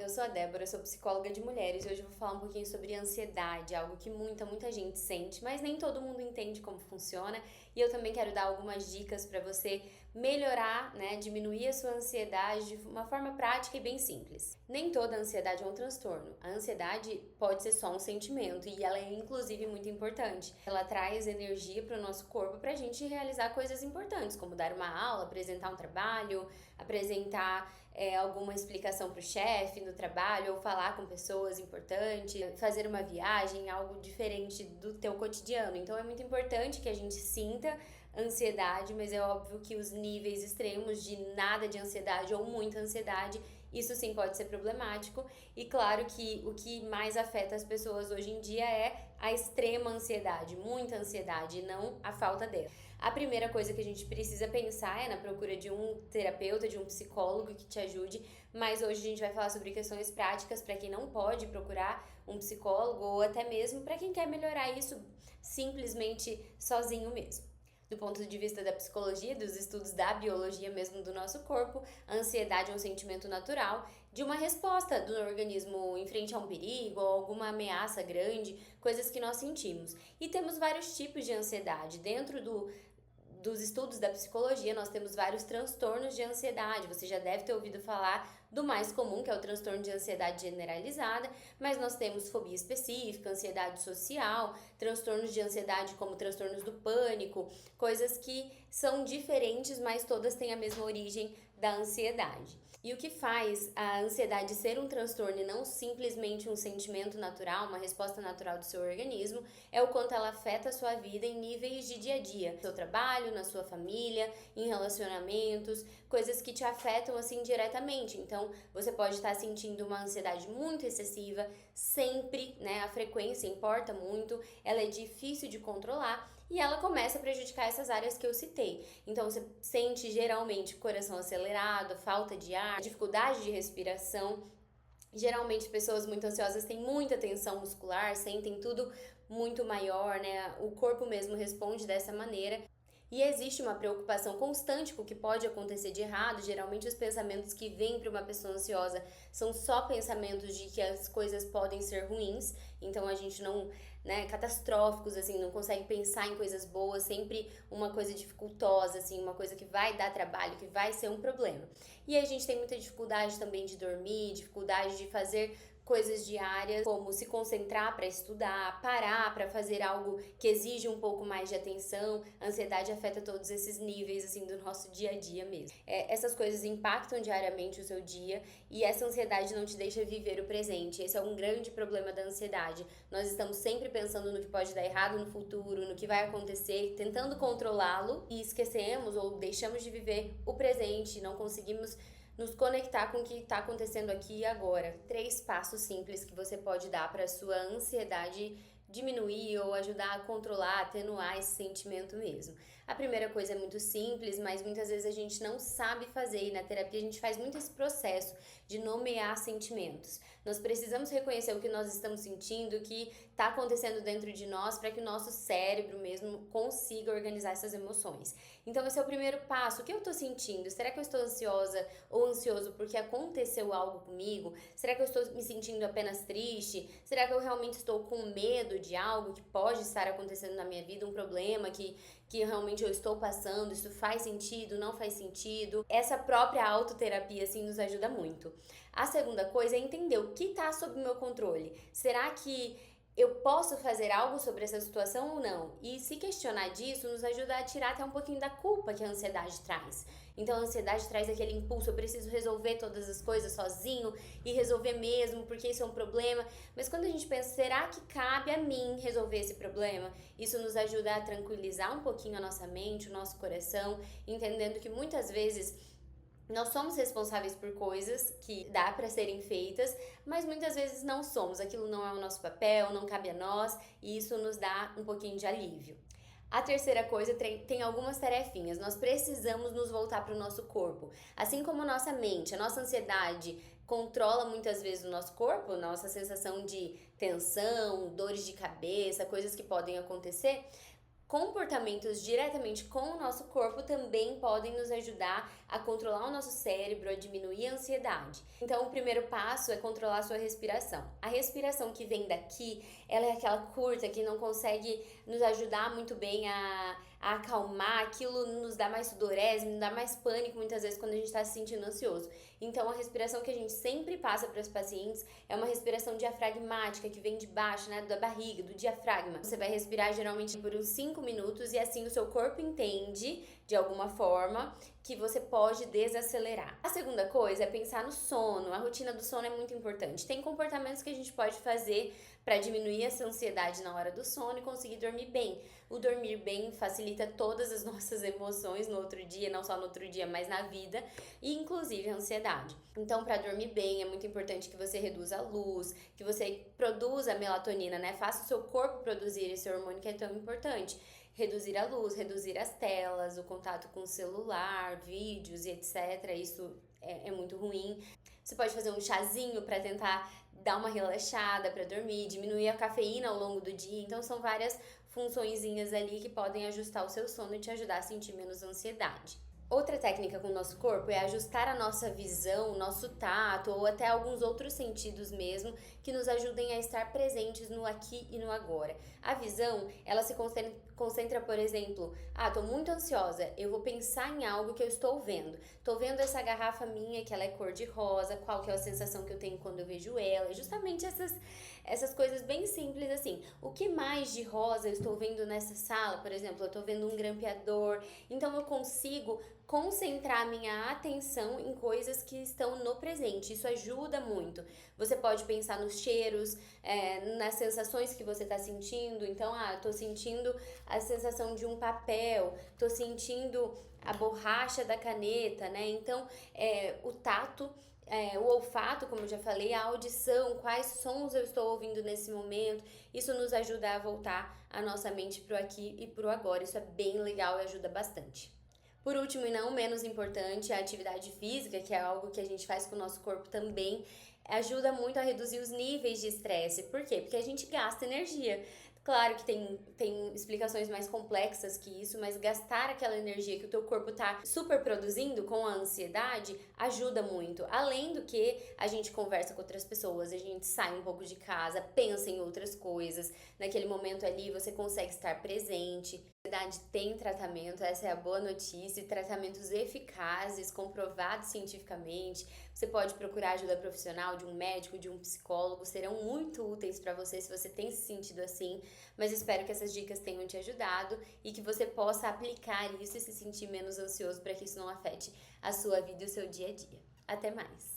eu sou a Débora, sou psicóloga de mulheres e hoje eu vou falar um pouquinho sobre ansiedade, algo que muita gente sente, mas nem todo mundo entende como funciona. E eu também quero dar algumas dicas para você melhorar, né, diminuir a sua ansiedade de uma forma prática e bem simples. Nem toda ansiedade é um transtorno. A ansiedade pode ser só um sentimento e ela é inclusive muito importante. Ela traz energia para o nosso corpo para a gente realizar coisas importantes, como dar uma aula, apresentar um trabalho, apresentar alguma explicação para o chefe no trabalho ou falar com pessoas importantes, fazer uma viagem, algo diferente do teu cotidiano. Então é muito importante que a gente sinta ansiedade, mas é óbvio que os níveis extremos de nada de ansiedade ou muita ansiedade, isso sim pode ser problemático. E claro que o que mais afeta as pessoas hoje em dia é a extrema ansiedade, muita ansiedade, e não a falta dela. A primeira coisa que a gente precisa pensar é na procura de um terapeuta, de um psicólogo que te ajude, mas hoje a gente vai falar sobre questões práticas para quem não pode procurar um psicólogo ou até mesmo para quem quer melhorar isso simplesmente sozinho mesmo. Do ponto de vista da psicologia, dos estudos da biologia mesmo do nosso corpo, a ansiedade é um sentimento natural de uma resposta do organismo em frente a um perigo ou alguma ameaça grande, coisas que nós sentimos. E temos vários tipos de ansiedade. Dentro dos estudos da psicologia, nós temos vários transtornos de ansiedade. Você já deve ter ouvido falar do mais comum, que é o transtorno de ansiedade generalizada, mas nós temos fobia específica, ansiedade social, transtornos de ansiedade como transtornos do pânico, coisas que são diferentes, mas todas têm a mesma origem da ansiedade. E o que faz a ansiedade ser um transtorno e não simplesmente um sentimento natural, uma resposta natural do seu organismo, é o quanto ela afeta a sua vida em níveis de dia a dia, no seu trabalho, na sua família, em relacionamentos, coisas que te afetam assim diretamente. Então, você pode estar sentindo uma ansiedade muito excessiva, sempre, né? A frequência importa muito, ela é difícil de controlar e ela começa a prejudicar essas áreas que eu citei. Então, você sente geralmente coração acelerado, falta de ar, dificuldade de respiração. Geralmente, pessoas muito ansiosas têm muita tensão muscular, sentem tudo muito maior, né? O corpo mesmo responde dessa maneira. E existe uma preocupação constante com o que pode acontecer de errado. Geralmente os pensamentos que vêm para uma pessoa ansiosa são só pensamentos de que as coisas podem ser ruins. Então a gente não, né, catastróficos assim, não consegue pensar em coisas boas, sempre uma coisa dificultosa assim, uma coisa que vai dar trabalho, que vai ser um problema. E a gente tem muita dificuldade também de dormir, dificuldade de fazer coisas diárias, como se concentrar para estudar, parar para fazer algo que exige um pouco mais de atenção. A ansiedade afeta todos esses níveis assim do nosso dia a dia mesmo. Essas coisas impactam diariamente o seu dia e essa ansiedade não te deixa viver o presente. Esse é um grande problema da ansiedade. Nós estamos sempre pensando no que pode dar errado no futuro, no que vai acontecer, tentando controlá-lo e esquecemos ou deixamos de viver o presente, não conseguimos nos conectar com o que está acontecendo aqui e agora. 3 passos simples que você pode dar para a sua ansiedade diminuir ou ajudar a controlar, atenuar esse sentimento mesmo. A primeira coisa é muito simples, mas muitas vezes a gente não sabe fazer e na terapia a gente faz muito esse processo de nomear sentimentos. Nós precisamos reconhecer o que nós estamos sentindo, o que está acontecendo dentro de nós para que o nosso cérebro mesmo consiga organizar essas emoções. Então esse é o primeiro passo. O que eu estou sentindo? Será que eu estou ansiosa ou ansioso porque aconteceu algo comigo? Será que eu estou me sentindo apenas triste? Será que eu realmente estou com medo de algo que pode estar acontecendo na minha vida, um problema que realmente eu estou passando? Isso faz sentido, não faz sentido? Essa própria autoterapia assim nos ajuda muito. A segunda coisa é entender o que está sob o meu controle. Será que eu posso fazer algo sobre essa situação ou não? E se questionar disso nos ajuda a tirar até um pouquinho da culpa que a ansiedade traz. Então a ansiedade traz aquele impulso, eu preciso resolver todas as coisas sozinho e resolver mesmo, porque isso é um problema. Mas quando a gente pensa, será que cabe a mim resolver esse problema? Isso nos ajuda a tranquilizar um pouquinho a nossa mente, o nosso coração, entendendo que muitas vezes nós somos responsáveis por coisas que dá para serem feitas, mas muitas vezes não somos. Aquilo não é o nosso papel, não cabe a nós, e isso nos dá um pouquinho de alívio. A terceira coisa tem algumas tarefinhas. Nós precisamos nos voltar para o nosso corpo. Assim como a nossa mente, a nossa ansiedade controla muitas vezes o nosso corpo, nossa sensação de tensão, dores de cabeça, coisas que podem acontecer. comportamentos diretamente com o nosso corpo também podem nos ajudar a controlar o nosso cérebro, a diminuir a ansiedade. Então, o primeiro passo é controlar a sua respiração. A respiração que vem daqui, ela é aquela curta que não consegue nos ajudar muito bem a acalmar, aquilo nos dá mais sudorese, nos dá mais pânico muitas vezes quando a gente está se sentindo ansioso. Então, a respiração que a gente sempre passa para os pacientes é uma respiração diafragmática, que vem de baixo, né, da barriga, do diafragma. Você vai respirar geralmente por uns 5 minutos e assim o seu corpo entende, de alguma forma, que você pode desacelerar. A segunda coisa é pensar no sono. A rotina do sono é muito importante. Tem comportamentos que a gente pode fazer para diminuir essa ansiedade na hora do sono e conseguir dormir bem. O dormir bem facilita todas as nossas emoções no outro dia, não só no outro dia, mas na vida, e inclusive a ansiedade. Então, para dormir bem, é muito importante que você reduza a luz, que você produza melatonina, né? Faça o seu corpo produzir esse hormônio que é tão importante. Reduzir a luz, reduzir as telas, o contato com o celular, vídeos e etc. Isso é muito ruim. Você pode fazer um chazinho para tentar dar uma relaxada para dormir, diminuir a cafeína ao longo do dia. Então, são várias funçõezinhas ali que podem ajustar o seu sono e te ajudar a sentir menos ansiedade. Outra técnica com o nosso corpo é ajustar a nossa visão, o nosso tato ou até alguns outros sentidos mesmo que nos ajudem a estar presentes no aqui e no agora. A visão, ela se concentra, por exemplo, tô muito ansiosa, eu vou pensar em algo que eu estou vendo. Tô vendo essa garrafa minha que ela é cor de rosa, qual que é a sensação que eu tenho quando eu vejo ela? Justamente essas coisas bem simples assim. O que mais de rosa eu estou vendo nessa sala? Por exemplo, eu estou vendo um grampeador, então eu consigo concentrar minha atenção em coisas que estão no presente. Isso ajuda muito. Você pode pensar nos cheiros, nas sensações que você está sentindo. Então, tô sentindo a sensação de um papel, tô sentindo a borracha da caneta, né? Então, o tato, o olfato, como eu já falei, a audição, quais sons eu estou ouvindo nesse momento, isso nos ajuda a voltar a nossa mente pro aqui e pro agora. Isso é bem legal e ajuda bastante. Por último e não menos importante, a atividade física, que é algo que a gente faz com o nosso corpo também, ajuda muito a reduzir os níveis de estresse. Por quê? Porque a gente gasta energia. Claro que tem explicações mais complexas que isso, mas gastar aquela energia que o teu corpo tá super produzindo com a ansiedade ajuda muito. Além do que a gente conversa com outras pessoas, a gente sai um pouco de casa, pensa em outras coisas. Naquele momento ali você consegue estar presente. A ansiedade tem tratamento, essa é a boa notícia, tratamentos eficazes, comprovados cientificamente. Você pode procurar ajuda profissional de um médico, de um psicólogo, serão muito úteis para você se você tem se sentido assim, mas espero que essas dicas tenham te ajudado e que você possa aplicar isso e se sentir menos ansioso para que isso não afete a sua vida e o seu dia a dia. Até mais!